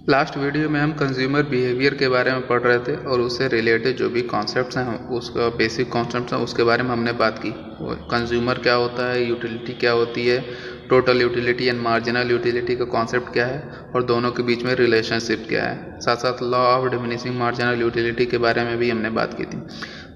Last video में हम consumer behaviour के बारे में पढ़ रहे थे और उससे रिलेटेड जो भी कॉन्सेप्ट्स हैं उसका बेसिक कॉन्सेप्ट्स हैं उसके बारे में हमने बात की। कंज्यूमर क्या होता है, यूटिलिटी क्या होती है, total utility and marginal utility का कॉन्सेप्ट क्या है और दोनों के बीच में रिलेशनशिप क्या है। साथ साथ law of diminishing marginal utility के बारे में भी हमने बात की थी।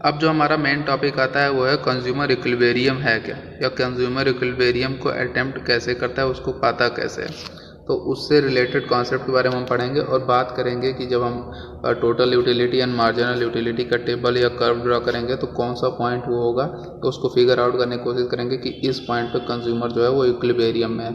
अब जो हमारा मेन टॉपिक आता है वो है कंज्यूमर इक्विलिब्रियम है क्या, या कंज्यूमर इक्विलिब्रियम को अटेम्प्ट कैसे करता है, उसको पाता कैसे है। तो उससे रिलेटेड कॉन्सेप्ट के बारे में हम पढ़ेंगे और बात करेंगे कि जब हम total utility and marginal utility का टेबल या कर्व ड्रा करेंगे तो कौन सा पॉइंट वो होगा, तो उसको फिगर आउट करने की कोशिश करेंगे कि इस पॉइंट पे कंज्यूमर जो है वो इक्विलिब्रियम में है।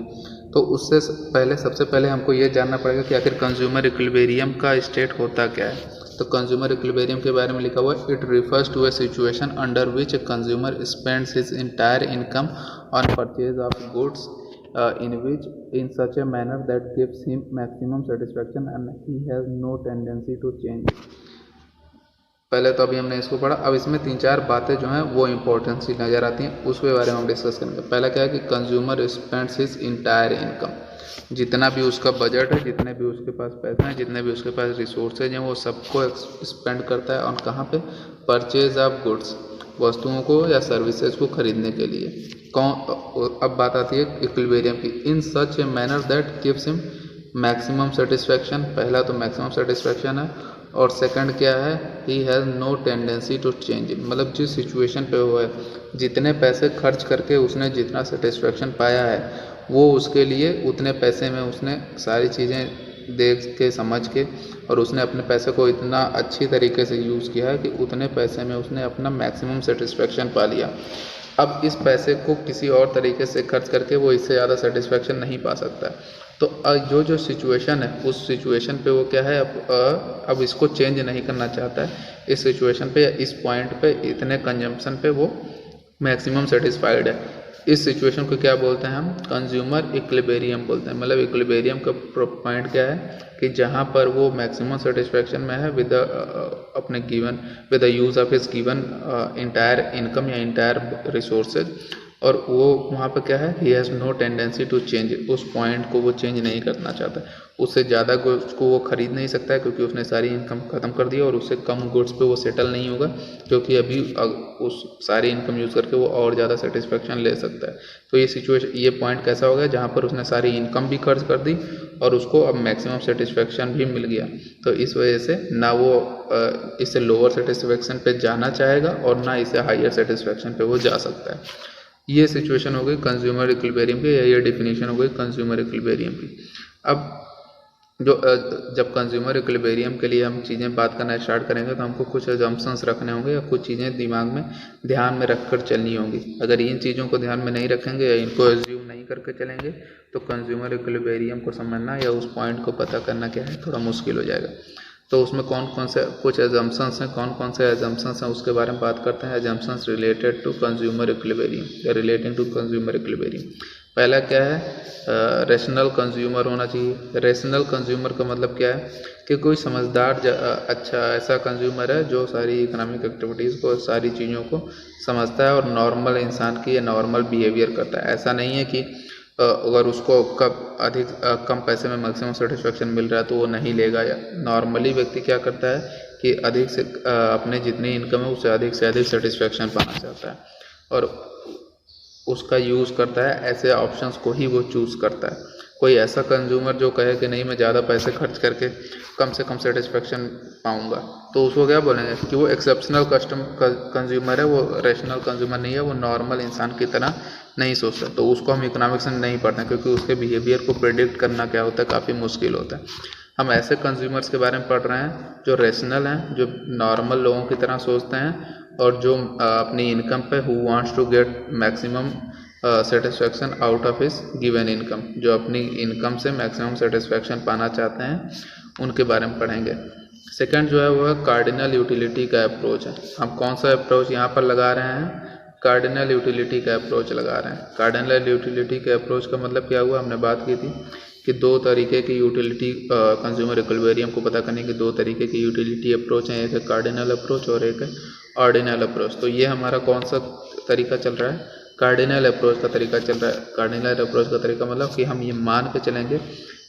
तो उससे पहले सबसे पहले हमको ये जानना पड़ेगा कि आखिर कंज्यूमर इक्विलिब्रियम का स्टेट होता क्या है। तो कंज्यूमर इक्विलिब्रियम के बारे में लिखा हुआ है, it refers to a situation under which a consumer spends his entire income on purchase of goods in such a manner that gives him maximum satisfaction and he has no tendency to change it। पहले तो अभी हमने इसको पढ़ा। अब इसमें 3-4 बातें जो हैं वो इम्पोर्टेंट सी नज़र आती हैं, उसके बारे में हम डिस्कस करेंगे। पहला क्या है कि consumer spends his entire income, जितना भी उसका बजट है, जितने भी उसके पास पैसे हैं, जितने भी उसके पास रिसोर्सेज हैं, वो सबको स्पेंड करता है। और कहाँ पे? परचेज ऑफ गुड्स, वस्तुओं को या सर्विसेज को खरीदने के लिए। अब बात आती है इक्विलिब्रियम की। In such a manner that gives him maximum satisfaction, पहला तो मैक्सिमम सेटिस्फैक्शन है। और सेकंड क्या है? He has no tendency to change it, मतलब जिस सिचुएशन पे वो है, जितने पैसे खर्च करके उसने जितना सेटिस्फैक्शन पाया है, वो उसके लिए उतने पैसे में उसने सारी चीज़ें देख के समझ के और उसने अपने पैसे को इतना अच्छी तरीके से यूज़ किया है कि उतने पैसे में उसने अपना मैक्सिमम सेटिस्फैक्शन पा लिया। अब इस पैसे को किसी और तरीके से खर्च करके वो इससे ज़्यादा सेटिस्फैक्शन नहीं पा सकता है। तो जो सिचुएशन है उस सिचुएशन पे वो क्या है, अब इसको चेंज नहीं करना चाहता है। इस सिचुएशन पे या इस पॉइंट पे इतने कंजम्पशन पे वो मैक्सिमम सेटिस्फाइड है। इस सिचुएशन को क्या बोलते हैं हम? कंज्यूमर इक्विलिब्रियम बोलते हैं। मतलब इक्विलिब्रियम का पॉइंट क्या है कि जहाँ पर वो मैक्सिमम सेटिस्फैक्शन में है विद अपने given with the use of his given entire income या इंटायर रिसोर्सेज, और वो वहाँ पर क्या है, he has no tendency to change, उस पॉइंट को वो चेंज नहीं करना चाहता। उससे ज़्यादा गुड्स को वो खरीद नहीं सकता है क्योंकि उसने सारी इनकम ख़त्म कर दी, और उससे कम गुड्स पे वो सेटल नहीं होगा क्योंकि अभी उस सारी इनकम यूज़ करके वो और ज़्यादा सेटिस्फेक्शन ले सकता है। तो ये सिचुएशन, ये पॉइंट कैसा हो गया जहाँ पर उसने सारी इनकम भी खर्च कर दी और उसको अब मैक्सिमम सेटिस्फेक्शन भी मिल गया। तो इस वजह से ना वो इससे लोअर सेटिस्फेक्शन पे जाना चाहेगा और ना इसे हायर सेटिस्फेक्शन पे वो जा सकता है। ये सिचुएशन हो गई कंज्यूमर इक्विलिब्रियम की, या ये डिफिनीशन हो गई कंज्यूमर इक्विलिब्रियम की। अब जब कंज्यूमर इक्विलिब्रियम के लिए हम चीज़ें बात करना स्टार्ट करेंगे तो हमको कुछ अजम्पशंस रखने होंगे या कुछ चीज़ें दिमाग में ध्यान में रख कर चलनी होंगी। अगर इन चीज़ों को ध्यान में नहीं रखेंगे या इनको एज्यूम नहीं करके चलेंगे तो कंज्यूमर इक्विलिब्रियम को समझना या उस पॉइंट को पता करना क्या है, थोड़ा मुश्किल हो जाएगा। तो उसमें कौन कौन से कुछ एजम्पशंस हैं, कौन कौन से एजम्पशंस हैं उसके बारे में बात करते हैं। Assumptions related to consumer equilibrium या रिलेटिंग टू कंज्यूमर इक्विलिब्रियम। पहला क्या है? रेशनल कंज्यूमर होना चाहिए। रेशनल कंज्यूमर का मतलब क्या है कि कोई समझदार अच्छा ऐसा कंज्यूमर है जो सारी इकोनॉमिक एक्टिविटीज़ को, सारी चीज़ों को समझता है और नॉर्मल इंसान की नॉर्मल बिहेवियर करता है। ऐसा नहीं है कि अगर उसको कम पैसे में मैक्सिमम सेटिस्फेक्शन मिल रहा है तो वो नहीं लेगा। या नॉर्मली व्यक्ति क्या करता है कि अधिक से अपने जितनी इनकम है उससे अधिक सेटिस्फेक्शन पाना चाहता है और उसका यूज़ करता है, ऐसे ऑप्शंस को ही वो चूज़ करता है। कोई ऐसा कंज्यूमर जो कहे कि नहीं मैं ज़्यादा पैसे खर्च करके कम से कम सेटिस्फेक्शन पाऊंगा, तो उसको क्या बोलेंगे कि वो एक्सेप्शनल कंज्यूमर है, वो रेशनल कंज्यूमर नहीं है, वो नॉर्मल इंसान की तरह नहीं सोचता। तो उसको हम इकोनॉमिक्स में नहीं पढ़ते क्योंकि उसके बिहेवियर को प्रेडिक्ट करना क्या होता है, काफ़ी मुश्किल होता है। हम ऐसे कंज्यूमर्स के बारे में पढ़ रहे हैं जो रेशनल हैं, जो नॉर्मल लोगों की तरह सोचते हैं और जो अपनी इनकम पे who wants to get maximum satisfaction out of his given income, जो अपनी इनकम से मैक्सिमम सेटिस्फेक्शन पाना चाहते हैं, उनके बारे में पढ़ेंगे। सेकंड जो है वो है कार्डिनल यूटिलिटी का अप्रोच है। हम कौन सा अप्रोच यहाँ पर लगा रहे हैं? कार्डिनल यूटिलिटी का अप्रोच लगा रहे हैं। कार्डिनल यूटिलिटी के अप्रोच का मतलब क्या हुआ? हमने बात की थी कि दो तरीके की यूटिलिटी, कंज्यूमर इक्विलिब्रियम को पता करने के दो तरीके की यूटिलिटी अप्रोच हैं, एक है कार्डिनल अप्रोच और एक है ऑर्डिनल अप्रोच। तो ये हमारा कौन सा तरीका चल रहा है? कार्डिनल अप्रोच का तरीका चल रहा है। कार्डिनल अप्रोच का तरीका मतलब कि हम ये मान के चलेंगे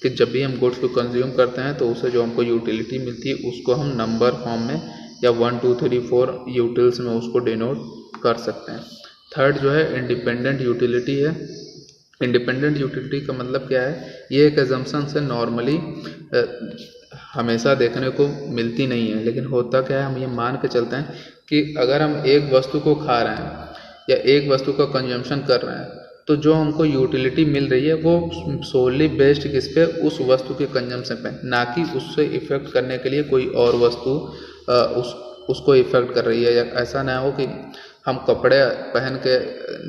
कि जब भी हम गुड्स को कंज्यूम करते हैं तो उससे जो हमको यूटिलिटी मिलती है उसको हम नंबर फॉर्म में या 1 2 3 4 यूटिल्स में उसको डिनोट कर सकते हैं। थर्ड जो है इंडिपेंडेंट यूटिलिटी है। इंडिपेंडेंट यूटिलिटी का मतलब क्या है, ये एक एजम्पशन से नॉर्मली हमेशा देखने को मिलती नहीं है, लेकिन होता क्या है, हम ये मान के चलते हैं कि अगर हम एक वस्तु को खा रहे हैं या एक वस्तु का कंजम्पशन कर रहे हैं तो जो हमको यूटिलिटी मिल रही है वो सोली बेस्ड किस पे, उस वस्तु के कंजम्पशन पे, ना कि उससे इफ़ेक्ट करने के लिए कोई और वस्तु उसको इफ़ेक्ट कर रही है। या ऐसा ना हो कि हम कपड़े पहन के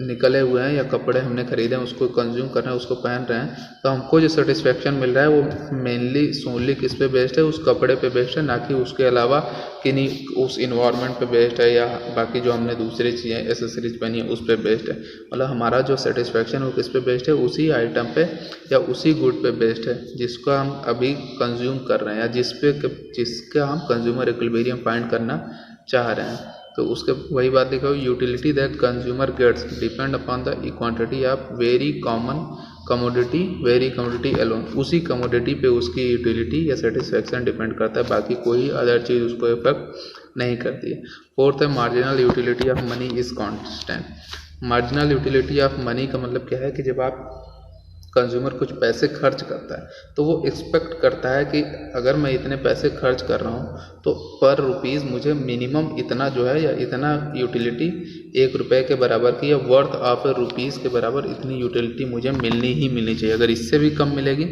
निकले हुए हैं या कपड़े हमने खरीदे हैं उसको कंज्यूम कर रहे हैं, उसको पहन रहे हैं, तो हमको जो सेटिस्फेक्शन मिल रहा है वो मेनली सोनली किस पे बेस्ड है, उस कपड़े पे बेस्ड है, ना कि उसके अलावा किन्हीं उस इन्वायरमेंट पे बेस्ड है या बाकी जो हमने दूसरी चीज़ें एसेसरीज पहनी है उस पे बेस्ड है। मतलब हमारा जो सेटिस्फेक्शन है वो किस पे बेस्ड है, उसी आइटम पे या उसी गुड पे बेस्ड है जिसका हम अभी कंज्यूम कर रहे हैं या जिसका हम कंज्यूमर इक्विलिब्रियम फाइंड करना चाह रहे हैं। तो उसके वही बात लिखा हुई, utility that consumer gets depend upon the quantity of very commodity alone. उसी कमोडिटी पे उसकी यूटिलिटी या सेटिस्फेक्शन डिपेंड करता है, बाकी कोई अदर चीज़ उसको इफेक्ट नहीं करती है। फोर्थ है marginal utility of money is constant. Marginal utility of money का मतलब क्या है कि जब आप कंज्यूमर कुछ पैसे खर्च करता है तो वो एक्सपेक्ट करता है कि अगर मैं इतने पैसे खर्च कर रहा हूँ तो पर रुपीज़ मुझे मिनिमम इतना जो है या इतना यूटिलिटी 1 रुपये के बराबर की या वर्थ ऑफ रुपीज़ के बराबर इतनी यूटिलिटी मुझे मिलनी चाहिए। अगर इससे भी कम मिलेगी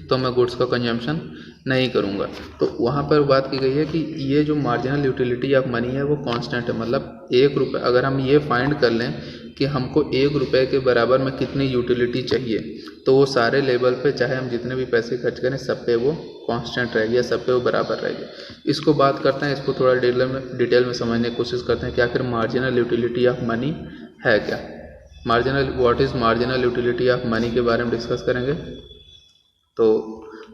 तो मैं गुड्स का कंजम्पशन नहीं करूँगा। तो वहाँ पर बात की गई है कि ये जो मार्जिनल यूटिलिटी ऑफ मनी है वो कांस्टेंट है। मतलब 1 रुपये अगर हम ये फाइंड कर लें कि हमको 1 रुपये के बराबर में कितनी यूटिलिटी चाहिए तो वो सारे लेवल पे चाहे हम जितने भी पैसे खर्च करें सब पे वो कांस्टेंट रहेगी या सब पे वो बराबर रहेगी। इसको बात करते हैं, इसको थोड़ा डिटेल में समझने की कोशिश करते हैं कि आखिर मार्जिनल यूटिलिटी ऑफ मनी है क्या। What is marginal utility of money के बारे में डिस्कस करेंगे। तो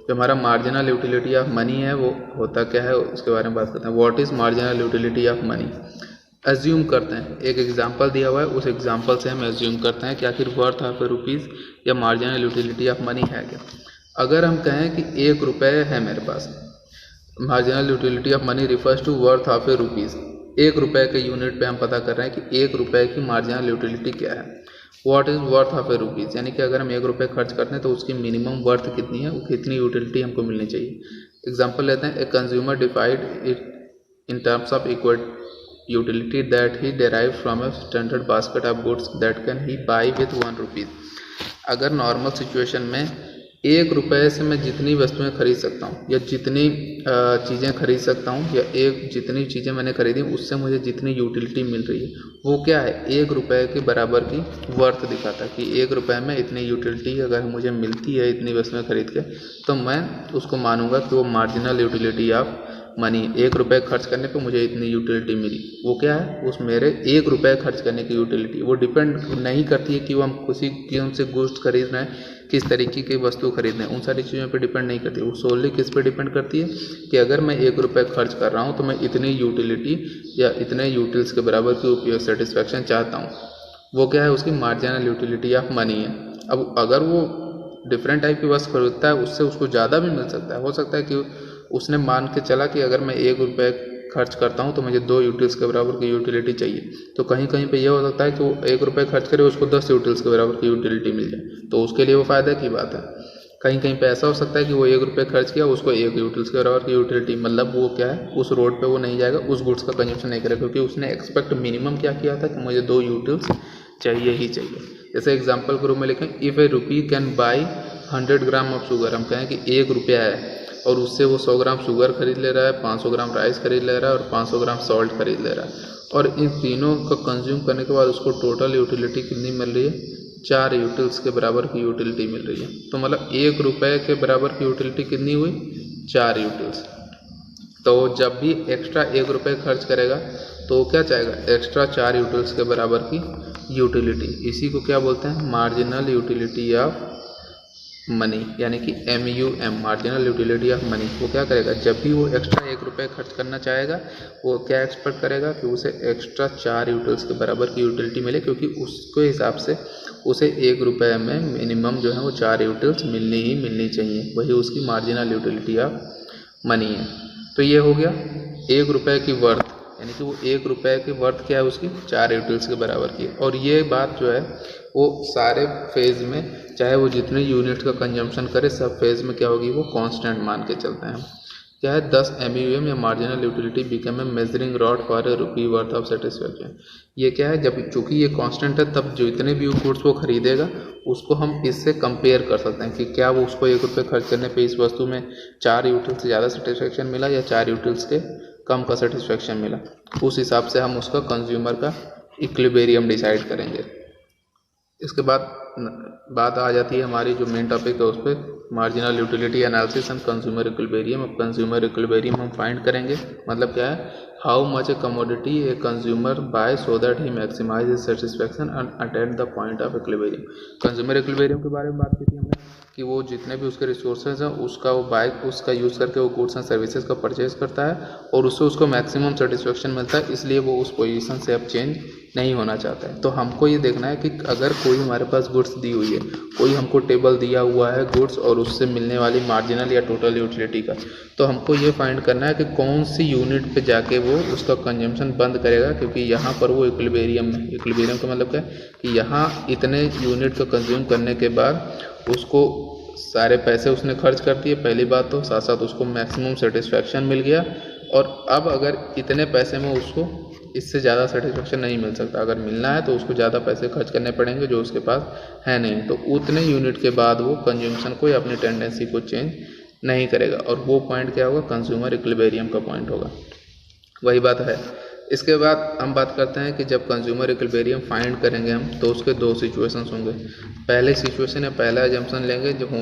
जो हमारा मार्जिनल यूटिलिटी ऑफ मनी है वो होता क्या है उसके बारे में बात करते हैं। What is marginal utility of money. Assume करते हैं, एक एग्जांपल दिया हुआ है, उस एग्जांपल से हम एज्यूम करते हैं कि आखिर वर्थ ऑफ रुपीज़ या मार्जिनल यूटिलिटी ऑफ मनी है क्या। अगर हम कहें कि 1 रुपये है मेरे पास, marginal utility of money refers to worth of rupees. 1 रुपये के यूनिट पे हम पता कर रहे हैं कि 1 रुपये की मार्जिनल यूटिलिटी क्या है। What is worth of rupees, यानी कि अगर हम 1 रुपये खर्च करते हैं तो उसकी मिनिमम वर्थ कितनी है, वो कितनी यूटिलिटी हमको मिलनी चाहिए। एग्जाम्पल लेते हैं, a consumer डिफाइड it in terms of equal utility that he derived from a standard basket of goods that can he buy with 1 rupees. अगर नॉर्मल सिचुएशन में 1 रुपये से मैं जितनी वस्तुएं खरीद सकता हूँ या जितनी चीज़ें खरीद सकता हूँ या जितनी चीज़ें मैंने खरीदी उससे मुझे जितनी यूटिलिटी मिल रही है वो क्या है, 1 रुपये के बराबर की वर्थ दिखाता है कि 1 रुपये में इतनी यूटिलिटी अगर मुझे मिलती है इतनी वस्तुएं खरीद के, तो मैं उसको मानूंगा कि वो मार्जिनल यूटिलिटी ऑफ मनी। 1 रुपये खर्च करने पे मुझे इतनी यूटिलिटी मिली, वो क्या है, उस मेरे 1 रुपये खर्च करने की यूटिलिटी। वो डिपेंड नहीं करती है कि वो हम कौन से गुड्स खरीद रहे हैं, किस तरीके की वस्तु खरीद रहे हैं, उन सारी चीज़ों पे डिपेंड नहीं करती। वो सोनली किस पे डिपेंड करती है कि अगर मैं 1 रुपये खर्च कर रहा हूँ तो मैं इतनी यूटिलिटी या इतने यूटिल्स के बराबर की सेटिस्फेक्शन चाहता हूँ, वो क्या है, उसकी मार्जिनल यूटिलिटी ऑफ मनी है। अब अगर वो डिफरेंट टाइप की वस्तु खरीदता है उससे उसको ज़्यादा भी मिल सकता है। हो सकता है कि उसने मान के चला कि अगर मैं 1 रुपये खर्च करता हूँ तो मुझे 2 यूटिल्स के बराबर की यूटिलिटी चाहिए, तो कहीं कहीं पे ये हो सकता है कि वो 1 रुपये खर्च करे उसको 10 यूटिल्स के बराबर की यूटिलिटी मिल जाए, तो उसके लिए वो फ़ायदा की बात है। कहीं कहीं पे ऐसा हो सकता है कि वो 1 रुपये खर्च किया उसको 1 यूटिल्स के बराबर की यूटिलिटी, मतलब वो क्या है, उस रोड पे वो नहीं जाएगा, उस गुड्स का कंजम्पशन नहीं करेगा, क्योंकि उसने एक्सपेक्ट मिनिमम क्या किया था कि मुझे 2 यूटिल्स चाहिए ही चाहिए। जैसे एग्जाम्पल के रूप में लिखें, if A rupee can buy 100 gram of sugar. हम कहें कि 1 रुपया है और उससे वो 100 ग्राम शुगर खरीद ले रहा है, 500 ग्राम राइस खरीद ले रहा है और 500 ग्राम सॉल्ट खरीद ले रहा है, और इन तीनों का कंज्यूम करने के बाद उसको टोटल यूटिलिटी कितनी मिल रही है, 4 यूटिल्स के बराबर की यूटिलिटी मिल रही है। तो मतलब 1 रुपये के बराबर की यूटिलिटी कितनी हुई, 4 यूटिल्स। तो जब भी एक्स्ट्रा 1 रुपये खर्च करेगा तो क्या चाहेगा, एक्स्ट्रा 4 यूटिल्स के बराबर की यूटिलिटी। इसी को क्या बोलते हैं, मार्जिनल यूटिलिटी ऑफ मनी, यानी कि MUM, marginal utility of money. वो क्या करेगा, जब भी वो एक्स्ट्रा 1 रुपये खर्च करना चाहेगा वो क्या एक्सपेक्ट करेगा कि उसे एक्स्ट्रा 4 यूटिल्स के बराबर की यूटिलिटी मिले, क्योंकि उसके हिसाब से उसे 1 रुपये में मिनिमम जो है वो 4 यूटिल्स मिलनी ही मिलनी चाहिए, वही उसकी मार्जिनल यूटिलिटी ऑफ मनी है। तो ये हो गया 1 रुपये की वर्थ, यानी कि वो 1 रुपये की वर्थ क्या है उसकी 4 यूटिल्स के बराबर की। और ये बात जो है वो सारे फेज़ में, चाहे वो जितने यूनिट का कंजम्पशन करे, सब फेज़ में क्या होगी वो कांस्टेंट मान के चलते हैं। क्या है 10 MUM या marginal utility become a measuring rod for a rupee worth of satisfaction. ये क्या है, जब चूँकि ये कांस्टेंट है तब जितने भी गुड्स वो खरीदेगा उसको हम इससे कंपेयर कर सकते हैं कि क्या वो उसको 1 रुपये खर्च करने पे इस वस्तु में 4 यूटिल्स से ज़्यादा सेटिस्फैक्शन मिला या 4 यूटिल्स के कम का सेटिस्फैक्शन मिला। उस हिसाब से हम उसका कंज्यूमर का इक्विलिब्रियम डिसाइड करेंगे। इसके बाद बात आ जाती है हमारी जो मेन टॉपिक है उस पर, marginal utility analysis and consumer equilibrium. अब कंज्यूमर इक्विलिब्रियम हम फाइंड करेंगे, मतलब क्या है, how much a commodity a consumer buy so that he maximize his satisfaction and attain the point of equilibrium. Consumer equilibrium के बारे में बात की थी हमने कि वो जितने भी उसके रिसोर्सेज हैं उसका वो उसका यूज़ करके वो गुड्स एंड सर्विसेज का परचेज करता है और उससे उसको मैक्सिमम सेटिस्फैक्शन मिलता है, इसलिए वो उस पोजीशन से अब चेंज नहीं होना चाहता है। तो हमको ये देखना है कि अगर कोई हमारे पास गुड्स दी हुई है, कोई हमको टेबल दिया हुआ है गुड्स और उससे मिलने वाली मार्जिनल या टोटल यूटिलिटी का, तो हमको ये फाइंड करना है कि कौन सी यूनिट पे जाके वो उसका कंजम्पशन बंद करेगा, क्योंकि यहाँ पर वो इक्विलिब्रियम में, इक्विलिब्रियम का मतलब क्या है कि यहाँ इतने यूनिट का कंज्यूम करने के बाद उसको सारे पैसे उसने खर्च कर दिए, पहली बात तो, साथ साथ उसको मैक्सिमम सेटिस्फैक्शन मिल गया। और अब अगर इतने पैसे में उसको इससे ज़्यादा सेटिस्फैक्शन नहीं मिल सकता, अगर मिलना है तो उसको ज़्यादा पैसे खर्च करने पड़ेंगे जो उसके पास है नहीं, तो उतने यूनिट के बाद वो कंज्यूमशन को या अपनी टेंडेंसी को चेंज नहीं करेगा। और वो पॉइंट क्या होगा, कंज्यूमर इक्विलिब्रियम का पॉइंट होगा। वही बात है। इसके बाद हम बात करते हैं कि जब कंज्यूमर इक्विलिब्रियम फाइंड करेंगे हम, तो उसके 2 सिचुएशंस होंगे। पहले सिचुएशन या पहला एजम्पशन लेंगे जब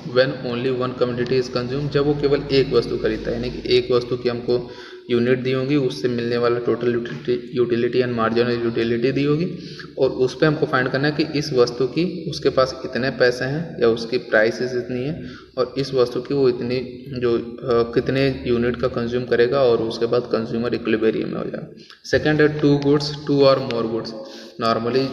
when only one commodity is consume, जब वो केवल एक वस्तु खरीदता है, यानी कि एक वस्तु की हमको यूनिट दी होगी, उससे मिलने वाला total utility and marginal utility दी होगी, और उस पर हमको फाइंड करना है कि इस वस्तु की उसके पास इतने पैसे हैं या उसकी प्राइसेस इतनी है, और इस वस्तु की वो इतनी जो कितने यूनिट का कंज्यूम करेगा, और उसके बाद कंज्यूमर इक्विलिब्रियम में हो जाएगा। सेकंड है 2 गुड्स 2 और मोर गुड्स। नॉर्मली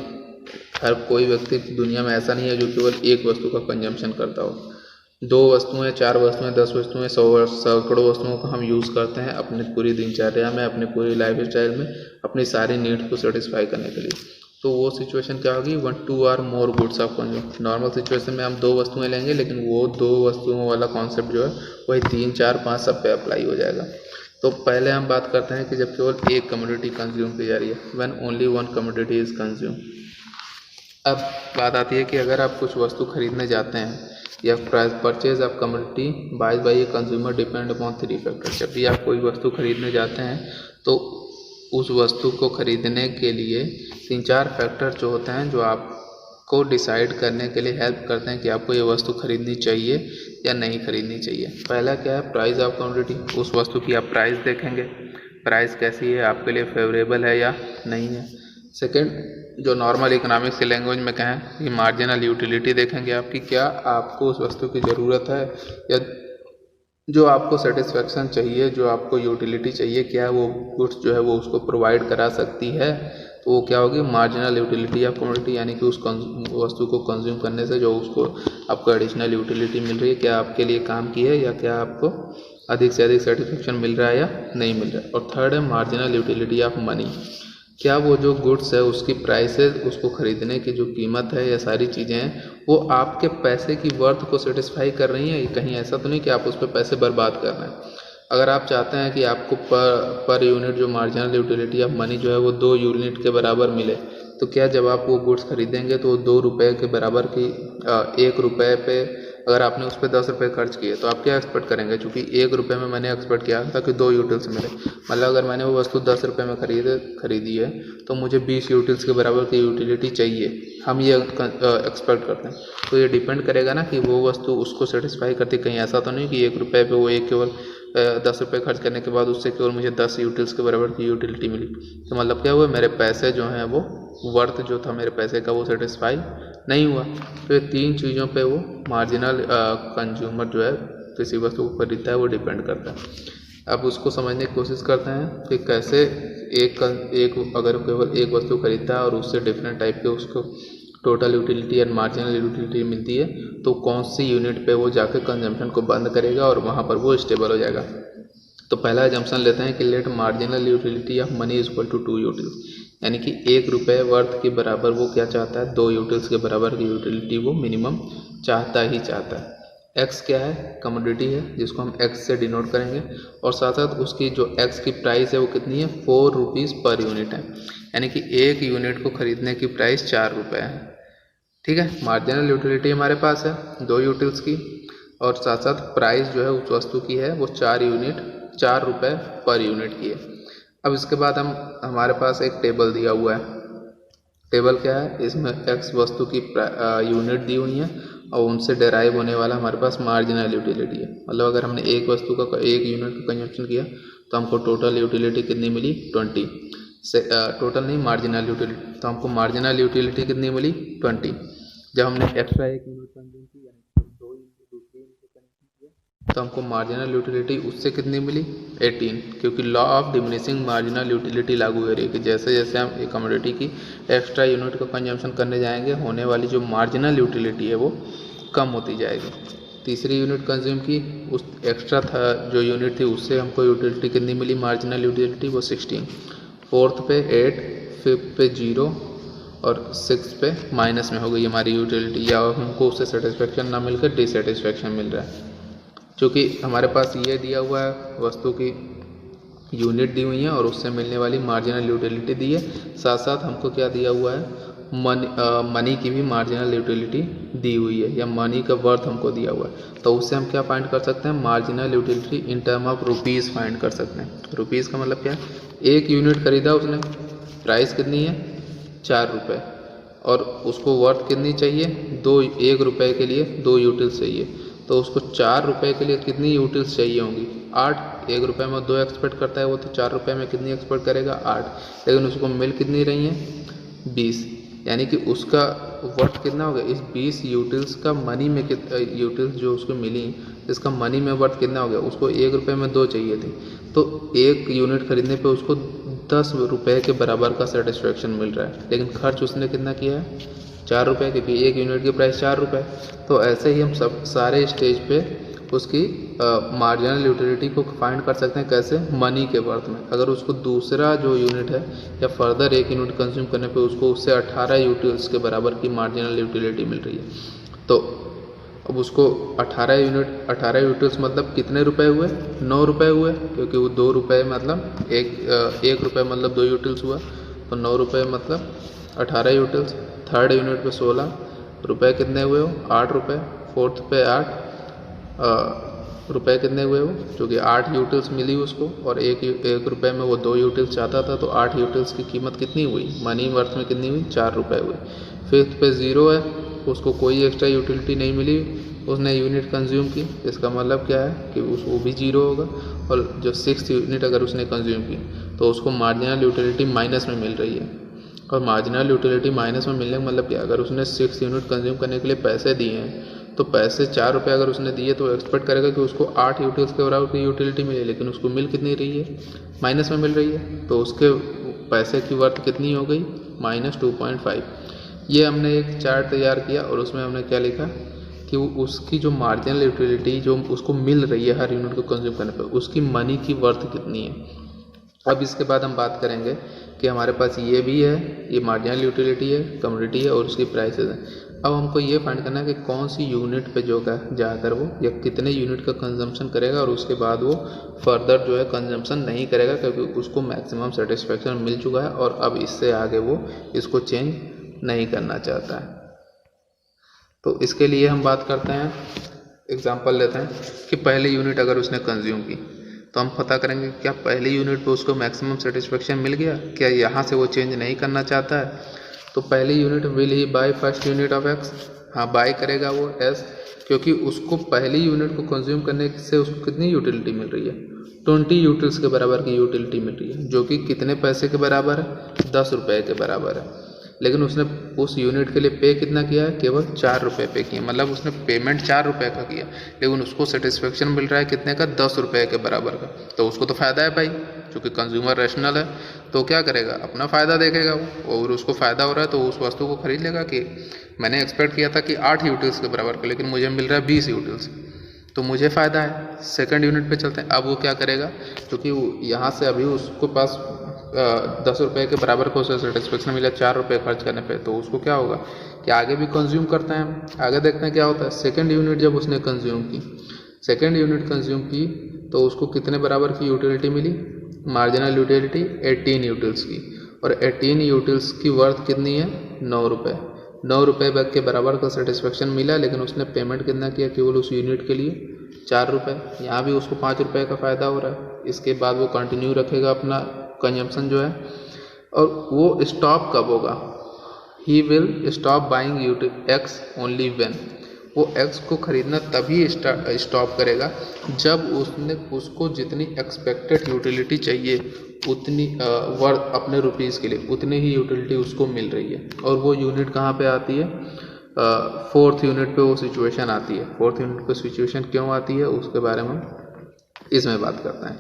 हर कोई व्यक्ति दुनिया में ऐसा नहीं है जो केवल एक वस्तु का कंजम्पशन करता हो। 2 वस्तुएं, 4 वस्तुएं, 10 वस्तुएं, 100 सैकड़ों वस्तुओं का हम यूज़ करते हैं अपनी पूरी दिनचर्या में, अपनी पूरी लाइफ स्टाइल में, अपनी सारी नीड्स को सेटिस्फाई करने के लिए। तो वो सिचुएशन क्या होगी, 1 2 और more goods of consume. Normal situation में हम 2 वस्तुएं लेंगे, लेकिन वो 2 वस्तुओं वाला कॉन्सेप्ट जो है वही 3 4 5 सब पे अप्लाई हो जाएगा। तो पहले हम बात करते हैं कि जब केवल एक कमोडिटी कंज्यूम की जा रही है, when only one commodity is consume. अब बात आती है कि अगर आप कुछ वस्तु खरीदने जाते हैं या price purchase of commodity by a consumer depend upon 3 factor. जब भी आप कोई वस्तु खरीदने जाते हैं तो उस वस्तु को खरीदने के लिए 3 4 फैक्टर जो होते हैं जो आपको डिसाइड करने के लिए हेल्प करते हैं कि आपको ये वस्तु खरीदनी चाहिए या नहीं खरीदनी चाहिए। पहला क्या है, प्राइस ऑफ कमोडिटी। उस वस्तु की आप प्राइस देखेंगे, प्राइस कैसी है, आपके लिए फेवरेबल है या नहीं है। सेकंड, जो नॉर्मल इकोनॉमिक्स के लैंग्वेज में कहें कि मार्जिनल यूटिलिटी देखेंगे आपकी, क्या आपको उस वस्तु की ज़रूरत है या जो आपको सेटिस्फैक्शन चाहिए, जो आपको यूटिलिटी चाहिए, क्या वो गुड्स जो है वो उसको प्रोवाइड करा सकती है। तो वो क्या होगी, मार्जिनल यूटिलिटी ऑफ कमोडिटी, यानी कि उस वस्तु को कंज्यूम करने से जो उसको आपको एडिशनल यूटिलिटी मिल रही है, क्या आपके लिए काम की है या क्या आपको अधिक से अधिक सेटिस्फैक्शन मिल रहा है या नहीं मिल रहा है। और थर्ड है मार्जिनल यूटिलिटी ऑफ मनी। क्या वो जो गुड्स है उसकी प्राइसेस, उसको ख़रीदने की जो कीमत है या सारी चीज़ें हैं वो आपके पैसे की वर्थ को सेटिस्फाई कर रही हैं। कहीं ऐसा तो नहीं कि आप उस पर पैसे बर्बाद कर रहे हैं। अगर आप चाहते हैं कि आपको पर यूनिट जो मार्जिनल यूटिलिटी ऑफ मनी जो है वो 2 यूनिट के बराबर मिले, तो क्या जब आप वो गुड्स खरीदेंगे तो 2 रुपये के बराबर की 1 रुपये पे अगर आपने उस पर 10 रुपये खर्च किए तो आप क्या एक्सपेक्ट करेंगे, क्योंकि 1 रुपये में मैंने एक्सपेक्ट किया था कि 2 यूटिल्स मिले। मतलब अगर मैंने वो वस्तु 10 रुपये में खरीदी है तो मुझे 20 यूटिल्स के बराबर की यूटिलिटी चाहिए, हम ये एक्सपेक्ट करते हैं। तो ये डिपेंड करेगा ना कि वो वस्तु उसको सेटिस्फाई करती। कहीं ऐसा तो नहीं कि 1 रुपये पे वो एक केवल 10 रुपये खर्च करने के बाद उससे केवल मुझे 10 यूटिल्स के बराबर की यूटिलिटी मिली। तो मतलब क्या हुआ, मेरे पैसे जो हैं वो वर्थ जो था मेरे पैसे का वो सेटिस्फाई नहीं हुआ। तो ये 3 चीज़ों पे वो मार्जिनल कंज्यूमर जो है किसी वस्तु को खरीदता है वो डिपेंड करता है। अब उसको समझने की कोशिश करते हैं कि कैसे एक अगर केवल एक वस्तु खरीदता है और उससे डिफरेंट टाइप के उसको total utility and marginal utility मिलती है, तो कौन सी यूनिट पे वो जाकर कंजम्पशन को बंद करेगा और वहाँ पर वो स्टेबल हो जाएगा। तो पहला एजम्पशन लेते हैं कि let marginal utility of money is equal to 2 utils, यानी कि 1 रुपये वर्थ के बराबर वो क्या चाहता है, 2 यूटिल्स के बराबर की यूटिलिटी वो मिनिमम चाहता ही चाहता है। एक्स क्या है, कमोडिटी है जिसको हम एक्स से डिनोट करेंगे, और साथ साथ उसकी जो एक्स की प्राइस है वो कितनी है, 4 रुपीज़ पर यूनिट है, यानी कि एक यूनिट को खरीदने की प्राइस 4 रुपये है। ठीक है, मार्जिनल यूटिलिटी हमारे पास है 2 यूटिल्स की, और साथ साथ प्राइस जो है उस वस्तु की है वो 4 रुपये पर यूनिट की है। अब इसके बाद हमारे पास एक टेबल दिया हुआ है। टेबल क्या है, इसमें एक्स वस्तु की यूनिट दी हुई है और उनसे डेराइव होने वाला हमारे पास मार्जिनल यूटिलिटी है। मतलब अगर हमने एक वस्तु का 1 यूनिट का कंजप्शन किया तो हमको टोटल यूटिलिटी कितनी मिली, 20 से टोटल नहीं, मार्जिनल यूटिलिटी। तो हमको मार्जिनल यूटिलिटी कितनी मिली, 20। जब हमने एक्स्ट्रा 1 यूनिट कंज्यूम की, यानी 2 दूसरी यूनिट कंज्यूम किया, तो हमको मार्जिनल यूटिलिटी उससे कितनी मिली, 18, क्योंकि law of diminishing marginal utility लागू हो रही है कि जैसे जैसे हम एक कमोडिटी की एक्स्ट्रा यूनिट का कंजम्पशन करने जाएंगे, होने वाली जो मार्जिनल यूटिलिटी है वो कम होती जाएगी। तीसरी यूनिट कंज्यूम की, उस एक्स्ट्रा था जो यूनिट थी उससे हमको यूटिलिटी कितनी मिली, मार्जिनल यूटिलिटी वो 16। फोर्थ पे 8, फिफ्थ पे 0 और सिक्स पे माइनस में हो गई हमारी यूटिलिटी, या हमको उससे सेटिस्फेक्शन ना मिलकर डिससेटिस्फेक्शन मिल रहा है। क्योंकि हमारे पास ये दिया हुआ है, वस्तु की यूनिट दी हुई है और उससे मिलने वाली मार्जिनल यूटिलिटी दी है, साथ साथ हमको क्या दिया हुआ है, मनी की भी मार्जिनल यूटिलिटी दी हुई है, या मनी का वर्थ हमको दिया हुआ है। तो उससे हम क्या फाइंड कर सकते हैं, marginal utility in term of rupees find कर सकते हैं। रुपीज़ का मतलब क्या है, 1 यूनिट खरीदा उसने, प्राइस कितनी है, 4 रुपये, और उसको वर्थ कितनी चाहिए, 1 रुपये के लिए 2 यूटिल्स चाहिए, तो उसको 4 रुपये के लिए कितनी यूटिल्स चाहिए होंगी, 8। 1 रुपये में 2 एक्सपेक्ट करता है वो, तो 4 रुपये में कितनी एक्सपेक्ट करेगा, 8। लेकिन उसको मिल कितनी रही है, 20, यानी कि उसका वर्थ कितना हो गया, इस 20 यूटिल्स का मनी में यूटिल्स जो उसको मिली इसका मनी में वर्थ कितना हो गया, उसको 1 रुपये में 2 चाहिए थी, तो 1 यूनिट खरीदने पे उसको 10 रुपये के बराबर का सेटिस्फेक्शन मिल रहा है, लेकिन खर्च उसने कितना किया है, 4 रुपये, क्योंकि 1 यूनिट की प्राइस 4 रुपये। तो ऐसे ही हम सब सारे स्टेज पे उसकी मार्जिनल यूटिलिटी को फाइंड कर सकते हैं, कैसे, मनी के वर्थ में। अगर उसको दूसरा जो यूनिट है या फर्दर 1 यूनिट कंज्यूम करने पे उसको उससे 18 यूटिल्स के बराबर की मार्जिनल यूटिलिटी मिल रही है, तो अब उसको 18 यूटिल्स मतलब कितने रुपए हुए, 9 रुपये हुए, क्योंकि वो 2 रुपये मतलब 1 रुपये मतलब 2 यूटिल्स हुआ, तो 9 रुपये मतलब 18 यूटिल्स। थर्ड यूनिट पे 16 रुपये कितने हुए हो, 8 रुपये। फोर्थ पे 8 रुपये कितने हुए हो, क्योंकि 8 यूटिल्स मिली उसको, और 1 रुपये में वो 2 यूटिल्स चाहता था, तो 8 यूटिल्स की कीमत कितनी हुई, मनी वर्थ में कितनी हुई, 4 रुपये हुई। फिफ्थ पे 0 है, उसको कोई एक्स्ट्रा यूटिलिटी नहीं मिली, उसने यूनिट कंज्यूम की, इसका मतलब क्या है कि वो भी 0 होगा। और जो 6th यूनिट अगर उसने कंज्यूम की तो उसको मार्जिनल यूटिलिटी माइनस में मिल रही है, और मार्जिनल यूटिलिटी माइनस में मिलने का मतलब क्या, अगर उसने 6 यूनिट कंज्यूम करने के लिए पैसे दिए हैं, तो पैसे 4 रुपये अगर उसने दिए तो एक्सपेक्ट करेगा कि उसको 8 यूटिल्स के बराबर की यूटिलिटी मिले, लेकिन उसको मिल कितनी रही है, माइनस में मिल रही है, तो उसके पैसे की वर्थ कितनी हो गई, -2.5। ये हमने एक चार्ट तैयार किया और उसमें हमने क्या लिखा कि उसकी जो मार्जिनल यूटिलिटी जो उसको मिल रही है हर यूनिट को कंज्यूम करने पर, उसकी मनी की वर्थ कितनी है। अब इसके बाद हम बात करेंगे कि हमारे पास ये भी है, ये मार्जिनल यूटिलिटी है, कमोडिटी है और उसकी प्राइसेस हैं। अब हमको ये फाइंड करना है कि कौन सी यूनिट पे जो है जाकर वो या कितने यूनिट का कंजम्पशन करेगा, और उसके बाद वो फर्दर जो है कंजम्पशन नहीं करेगा, क्योंकि उसको मैक्सिमम सेटिस्फेक्शन मिल चुका है और अब इससे आगे वो इसको चेंज नहीं करना चाहता है। तो इसके लिए हम बात करते हैं, एग्जांपल लेते हैं कि पहली यूनिट अगर उसने कंज्यूम की, तो हम पता करेंगे क्या पहली यूनिट पे उसको मैक्सिमम सेटिस्फेक्शन मिल गया, क्या यहाँ से वो चेंज नहीं करना चाहता है। तो पहली unit will he by first unit of x, हाँ बाय करेगा वो एस, क्योंकि उसको पहली यूनिट को कंज्यूम करने से उसको कितनी यूटिलिटी मिल रही है, 20 यूटिल्स के बराबर की यूटिलिटी मिल रही है, जो कि कितने पैसे के बराबर है, 10 रुपये के बराबर है। लेकिन उसने उस यूनिट के लिए पे कितना किया है, केवल 4 रुपये पे किया, मतलब उसने पेमेंट 4 रुपये का किया, लेकिन उसको सेटिस्फेक्शन मिल रहा है कितने का, 10 रुपये के बराबर का, तो उसको तो फ़ायदा है भाई, क्योंकि कंज्यूमर रैशनल है तो क्या करेगा, अपना फ़ायदा देखेगा वो, और उसको फ़ायदा हो रहा है तो उस वस्तु को खरीद लेगा। कि मैंने एक्सपेक्ट किया था कि 8 यूटिल्स के बराबर का, लेकिन मुझे मिल रहा है 20 यूटिल्स, तो मुझे फ़ायदा है। सेकंड यूनिट पे चलते हैं। अब वो क्या करेगा, क्योंकि यहाँ से अभी उसको पास 10 रुपये के बराबर को उसे सेटिस्फेक्शन मिला 4 रुपये खर्च करने पे, तो उसको क्या होगा कि आगे भी कंज्यूम करते हैं। आगे देखते हैं क्या होता है। सेकंड यूनिट जब उसने कंज्यूम की, सेकंड यूनिट कंज्यूम की तो उसको कितने बराबर की यूटिलिटी मिली, मार्जिनल यूटिलिटी 18 यूटिल्स की, और 18 यूटिल्स की वर्थ कितनी है, 9 रुपये। 9 रुपये के बराबर का सेटिस्फेक्शन मिला, लेकिन उसने पेमेंट कितना किया, केवल उस यूनिट के लिए 4 रुपये। यहाँ भी उसको 5 रुपये का फ़ायदा हो रहा है। इसके बाद वो कंटिन्यू रखेगा अपना कंजम्पशन जो है। और वो स्टॉप कब होगा, he will stop buying यूटिल x only when, वो एक्स को खरीदना तभी स्टॉप करेगा जब उसने उसको जितनी एक्सपेक्टेड यूटिलिटी चाहिए उतनी वर्थ अपने रुपीज़ के लिए उतनी ही यूटिलिटी उसको मिल रही है। और वो यूनिट कहाँ पे आती है, फोर्थ यूनिट पे वो सिचुएशन आती है। फोर्थ यूनिट पे सिचुएशन क्यों आती है उसके बारे में इसमें बात करते हैं।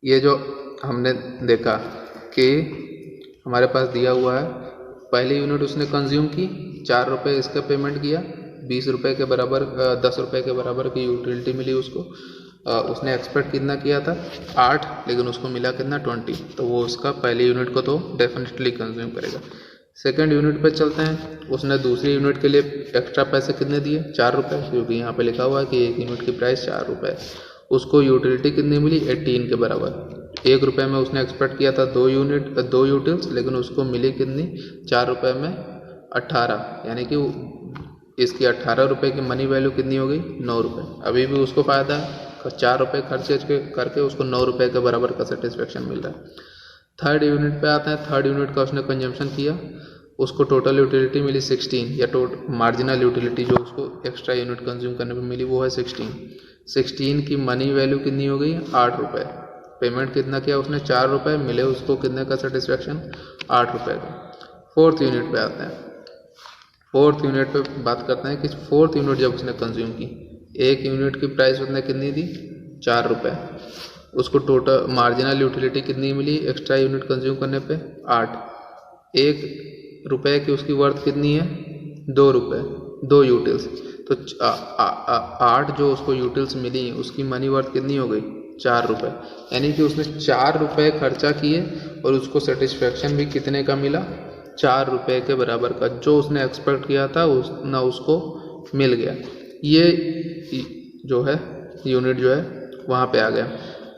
ये जो हमने देखा कि हमारे पास दिया हुआ है, पहली यूनिट उसने कंज्यूम की, 4 रुपये इसका पेमेंट किया, 20 रुपये के बराबर 10 रुपये के बराबर की यूटिलिटी मिली उसको। उसने एक्सपेक्ट कितना किया था, 8, लेकिन उसको मिला कितना, 20, तो वो उसका पहली यूनिट को तो डेफिनेटली कंज्यूम करेगा। सेकंड यूनिट पे चलते हैं। उसने दूसरी यूनिट के लिए एक्स्ट्रा पैसे कितने दिए, 4 रुपये, क्योंकि यहाँ पे लिखा हुआ है कि एक यूनिट की प्राइस 4 रुपये। उसको यूटिलिटी कितनी मिली, 18 के बराबर। 1 रुपये में उसने एक्सपेक्ट किया था 2 यूटिल्स, लेकिन उसको मिली कितनी, 4 रुपये में 18, यानी कि इसकी 18 रुपये की मनी वैल्यू कितनी हो गई, 9 रुपये। अभी भी उसको फ़ायदा है, 4 रुपये खर्च करके उसको 9 रुपये के बराबर का सेटिस्फेक्शन मिल रहा है। थर्ड यूनिट पे आते हैं। थर्ड यूनिट का उसने कंजम्पशन किया, उसको टोटल यूटिलिटी मिली 16, या मार्जिनल यूटिलिटी जो उसको एक्स्ट्रा यूनिट कंज्यूम करने पे मिली वो है 16। 16 की मनी वैल्यू कितनी हो गई, 8 रुपये। पेमेंट कितना किया उसने, 4 रुपये, मिले उसको कितने का सेटिस्फेक्शन, 8 रुपये का। फोर्थ यूनिट पे आते हैं। फोर्थ यूनिट पे बात करते हैं कि फोर्थ यूनिट जब उसने कंज्यूम की, एक यूनिट की प्राइस उसने कितनी दी, 4 रुपये। उसको टोटल मार्जिनल यूटिलिटी कितनी मिली एक्स्ट्रा यूनिट कंज्यूम करने पे, 8। 1 रुपये की उसकी वर्थ कितनी है, 2 रुपये, 2 यूटिल्स। तो 8 जो उसको यूटिल्स मिली उसकी मनी वर्थ कितनी हो गई, 4 रुपये। यानी कि उसने 4 रुपये खर्चा किए और उसको सेटिस्फेक्शन भी कितने का मिला, 4 रुपये के बराबर का। जो उसने एक्सपेक्ट किया था उतना उसको मिल गया। ये जो है यूनिट जो है वहाँ पे आ गया।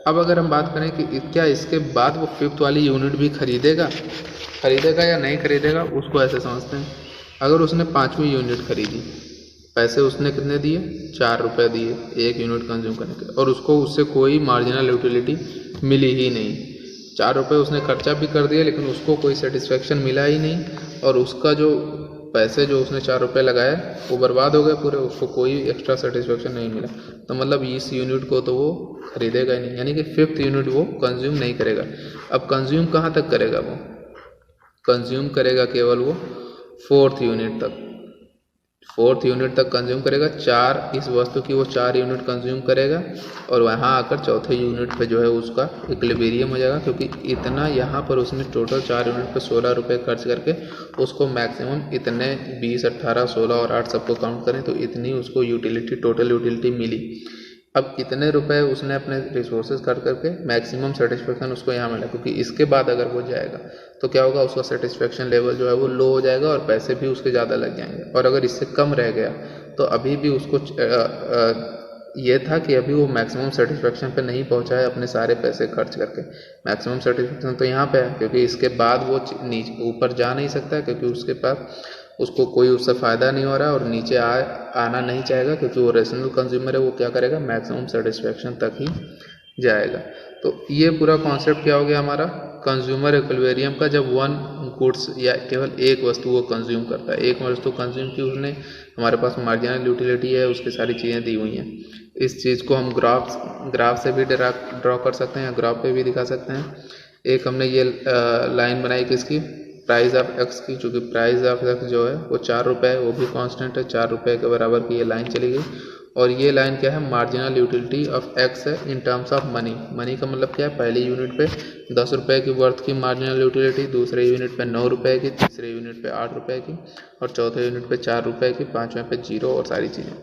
अब अगर हम बात करें कि क्या इसके बाद वो फिफ्थ वाली यूनिट भी खरीदेगा या नहीं खरीदेगा, उसको ऐसे समझते हैं। अगर उसने 5वीं यूनिट खरीदी, पैसे उसने कितने दिए, 4 रुपये दिए एक यूनिट कंज्यूम करने के, और उसको उससे कोई मार्जिनल यूटिलिटी मिली ही नहीं। 4 रुपये उसने खर्चा भी कर दिया, लेकिन उसको कोई सेटिस्फेक्शन मिला ही नहीं, और उसका जो पैसे जो उसने 4 रुपये लगाए वो बर्बाद हो गए पूरे, उसको कोई एक्स्ट्रा सेटिस्फेक्शन नहीं मिला। तो मतलब इस यूनिट को तो वो खरीदेगा ही नहीं, यानी कि फिफ्थ यूनिट वो कंज्यूम नहीं करेगा। अब कंज्यूम कहाँ तक करेगा, वो कंज्यूम करेगा केवल वो फोर्थ यूनिट तक। फोर्थ यूनिट तक कंज्यूम करेगा, 4 इस वस्तु की वो 4 यूनिट कंज्यूम करेगा, और वहाँ आकर चौथे यूनिट पे जो है उसका इक्विलिब्रियम हो जाएगा, क्योंकि इतना यहाँ पर उसने टोटल 4 यूनिट पे 16 रुपये खर्च करके उसको मैक्सिमम इतने 20, 18, 16 और 8 सबको काउंट करें तो इतनी उसको यूटिलिटी टोटल यूटिलिटी मिली। अब कितने रुपए उसने अपने रिसोर्सेज कट करके मैक्सिमम सेटिस्फेक्शन उसको यहाँ मिला, क्योंकि इसके बाद अगर वो जाएगा तो क्या होगा, उसका सेटिस्फेक्शन लेवल जो है वो लो हो जाएगा और पैसे भी उसके ज़्यादा लग जाएंगे। और अगर इससे कम रह गया तो अभी भी उसको ये था कि अभी वो मैक्सिमम सेटिस्फेक्शन पे नहीं पहुंचा है अपने सारे पैसे खर्च करके। मैक्सिमम सेटिस्फेक्शन तो यहाँ पे है, क्योंकि इसके बाद वो नीचे ऊपर जा नहीं सकता, क्योंकि उसके पास उसको कोई उससे फ़ायदा नहीं हो रहा है, और नीचे आना नहीं चाहेगा, क्योंकि वो रेशनल कंज्यूमर है। वो क्या करेगा, मैक्सिमम सेटिस्फेक्शन तक ही जाएगा। तो ये पूरा कॉन्सेप्ट क्या हो गया हमारा, कंज्यूमर इक्विलिब्रियम का, जब वन गुड्स या केवल एक वस्तु वो कंज्यूम करता है। एक वस्तु कंज्यूम की उसने, हमारे पास मार्जिनल यूटिलिटी है, उसकी सारी चीज़ें दी हुई हैं। इस चीज़ को हम ग्राफ से भी ड्रॉ कर सकते हैं, या ग्राफ पे भी दिखा सकते हैं। एक हमने ये लाइन बनाई किसकी, प्राइस ऑफ एक्स की, चूँकि प्राइस ऑफ एक्स जो है वो 4 रुपये है, वो भी कांस्टेंट है, 4 रुपये के बराबर की ये लाइन चली गई। और ये लाइन क्या है, मार्जिनल यूटिलिटी ऑफ एक्स है in terms of money. Money का मतलब क्या है, पहली यूनिट पे 10 रुपये की वर्थ की मार्जिनल यूटिलिटी, दूसरे यूनिट पे 9 रुपये की, तीसरे यूनिट पे 8 रुपये की, और चौथे यूनिट पे 4 रुपये की, पाँचवें पे 0 और सारी चीज़ें।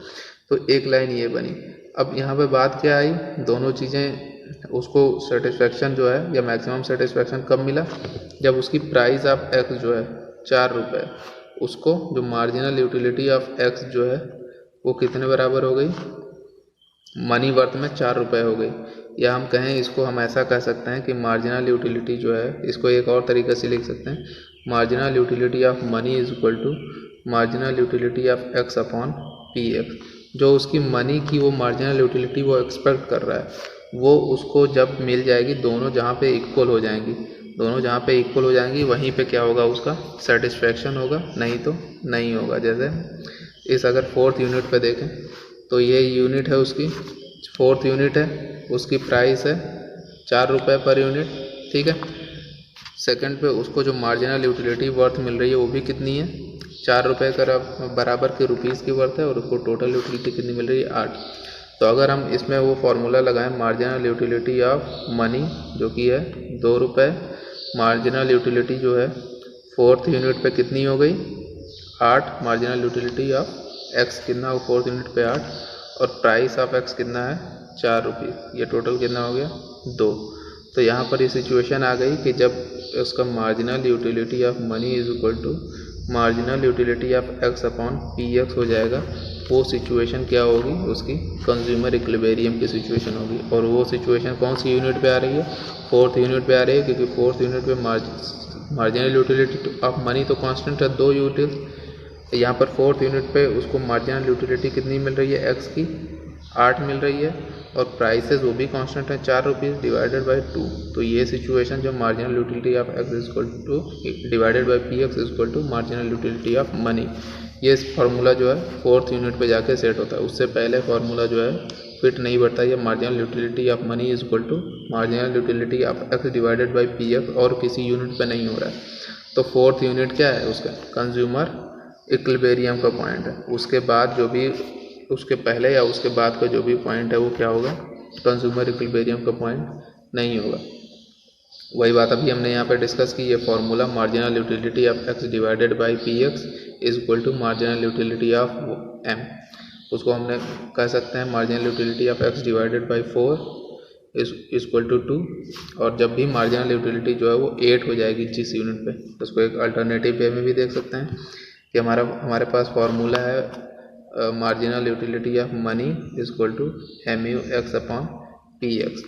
तो एक लाइन ये बनी। अब यहाँ पे बात क्या आई, दोनों चीज़ें उसको सेटिस्फेक्शन जो है या मैक्सिमम सेटिस्फेक्शन कब मिला, जब उसकी प्राइस ऑफ एक्स जो है 4 रुपये, उसको जो मार्जिनल यूटिलिटी ऑफ एक्स जो है वो कितने बराबर हो गई, मनी वर्थ में 4 रुपये हो गई। या हम कहें इसको, हम ऐसा कह सकते हैं कि मार्जिनल यूटिलिटी जो है, इसको एक और तरीके से लिख सकते हैं, marginal utility of money is equal to marginal utility of X upon P X. जो उसकी मनी की वो मार्जिनल यूटिलिटी वो एक्सपेक्ट कर रहा है, वो उसको जब मिल जाएगी, दोनों जहाँ पे इक्वल हो जाएंगी, दोनों जहाँ पे इक्वल हो जाएंगी वहीं पे क्या होगा, उसका सेटिस्फेक्शन होगा, नहीं तो नहीं होगा। जैसे इस अगर फोर्थ यूनिट पे देखें तो ये यूनिट है उसकी, फोर्थ यूनिट है, उसकी प्राइस है 4 रुपये पर यूनिट, ठीक है। सेकंड पे उसको जो मार्जिनल यूटिलिटी वर्थ मिल रही है वो भी कितनी है, 4 रुपये का बराबर के रुपीज़ की वर्थ है, और उसको टोटल यूटिलिटी कितनी मिल रही है, 8। तो अगर हम इसमें वो फार्मूला लगाएं, मार्जिनल यूटिलिटी ऑफ मनी जो कि है 2 रुपये, मार्जिनल यूटिलिटी जो है फोर्थ यूनिट पे कितनी हो गई, 8, मार्जिनल यूटिलिटी ऑफ एक्स कितना हो फोर्थ यूनिट पे 8, और प्राइस ऑफ एक्स कितना है 4 रुपये, ये टोटल कितना हो गया 2। तो यहाँ पर ये सिचुएशन आ गई कि जब उसका marginal utility of money is equal to marginal utility of X upon P X हो जाएगा, वो सिचुएशन क्या होगी, उसकी कंज्यूमर इक्विलिब्रियम की सिचुएशन होगी। और वो सिचुएशन कौन सी यूनिट पे आ रही है, फोर्थ यूनिट पे आ रही है, क्योंकि फोर्थ यूनिट पे मार्जिनल यूटिलिटी ऑफ मनी तो कांस्टेंट है 2 यूनिट, यहाँ पर फोर्थ यूनिट पे उसको मार्जिनल यूटिलिटी कितनी मिल रही है, एक्स की 8 मिल रही है, और प्राइसेस वो भी कांस्टेंट है 4 रुपीज़ डिवाइडेड बाई 2। तो ये सिचुएशन जो marginal utility of X is equal to divided by P X is equal to marginal utility of money, ये फार्मूला जो है फोर्थ यूनिट पे जाके सेट होता है। उससे पहले फार्मूला जो है फिट नहीं बैठता, ये marginal utility of money is equal to marginal utility of X divided by P X, और किसी यूनिट पे नहीं हो रहा है। तो फोर्थ यूनिट क्या है, उसका कंज्यूमर इक्विलिब्रियम का पॉइंट है। उसके बाद जो भी, उसके पहले या उसके बाद का जो भी पॉइंट है वो क्या होगा, कंज्यूमर इक्विलिब्रियम का पॉइंट नहीं होगा। वही बात अभी हमने यहाँ पे डिस्कस की, ये formula marginal utility of X divided by P X is equal to marginal utility of M, उसको हमने कह सकते हैं marginal utility of X divided by 4 is equal to 2। और जब भी मार्जिनल यूटिलिटी जो है वो 8 हो जाएगी जिस यूनिट पे, तो उसको एक अल्टरनेटिव वे में भी देख सकते हैं कि हमारे पास फार्मूला है marginal utility of money is equal to M U X upon P X.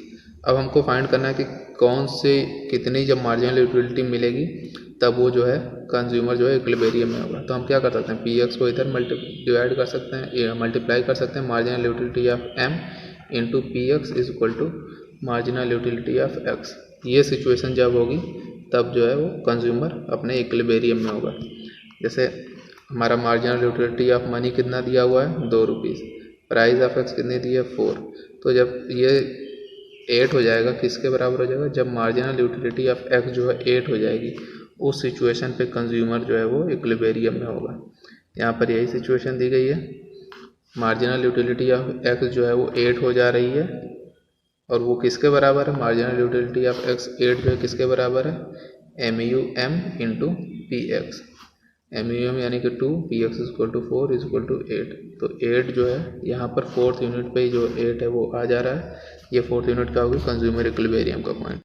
अब हमको फाइंड करना है कि कौन से कितनी जब मार्जिनल यूटिलिटी मिलेगी तब वो जो है कंज्यूमर जो है इक्विलिब्रियम में होगा। तो हम क्या कर सकते हैं, पी एक्स को इधर डिवाइड कर सकते हैं, मल्टीप्लाई कर सकते हैं marginal utility of M into P X is equal to marginal utility of X. ये सिचुएशन जब होगी तब जो है वो कंज्यूमर अपने इक्विलिब्रियम में होगा। जैसे हमारा मार्जिनल यूटिलिटी ऑफ मनी कितना दिया हुआ है 2 रुपीज़, प्राइस ऑफ एक्स कितनी दी है 4। तो जब ये 8 हो जाएगा, किसके बराबर हो जाएगा, जब मार्जिनल यूटिलिटी ऑफ एक्स जो है 8 हो जाएगी, उस सिचुएशन पे कंज्यूमर जो है वो इक्विलिब्रियम में होगा। यहाँ पर यही सिचुएशन दी गई है, मार्जिनल यूटिलिटी ऑफ एक्स जो है वो 8 हो जा रही है, और वो किसके बराबर है, मार्जिनल यूटिलिटी ऑफ एक्स 8 जो है किसके बराबर है, M U M into P X. M U M यानी कि 2, P X is equal to 4 is equal to 8। तो 8 जो है यहाँ पर फोर्थ यूनिट पे जो 8 है वो आ जा रहा है, ये फोर्थ यूनिट का होगी कंज्यूमर इक्विलिब्रियम का पॉइंट।